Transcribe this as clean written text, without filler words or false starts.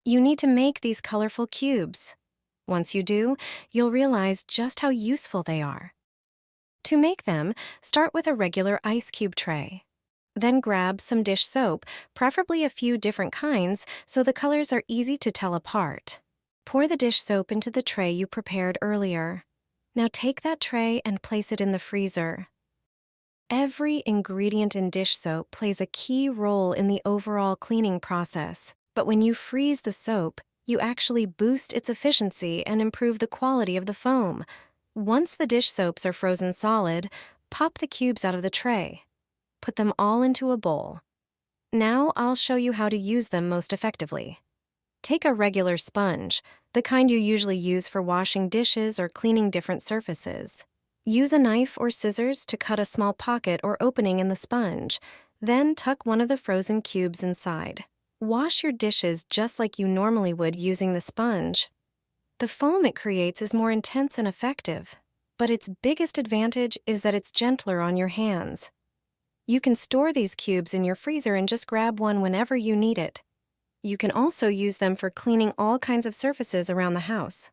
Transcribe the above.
You need to make these colorful cubes. Once you do, you'll realize just how useful they are. To make them, start with a regular ice cube tray. Then grab some dish soap, preferably a few different kinds, so the colors are easy to tell apart. Pour the dish soap into the tray you prepared earlier. Now take that tray and place it in the freezer. Every ingredient in dish soap plays a key role in the overall cleaning process, but when you freeze the soap, you actually boost its efficiency and improve the quality of the foam. Once the dish soaps are frozen solid, pop the cubes out of the tray. Put them all into a bowl. Now I'll show you how to use them most effectively. Take a regular sponge, the kind you usually use for washing dishes or cleaning different surfaces. Use a knife or scissors to cut a small pocket or opening in the sponge. Then tuck one of the frozen cubes inside. Wash your dishes just like you normally would using the sponge. The foam it creates is more intense and effective, but its biggest advantage is that it's gentler on your hands. You can store these cubes in your freezer and just grab one whenever you need it. You can also use them for cleaning all kinds of surfaces around the house.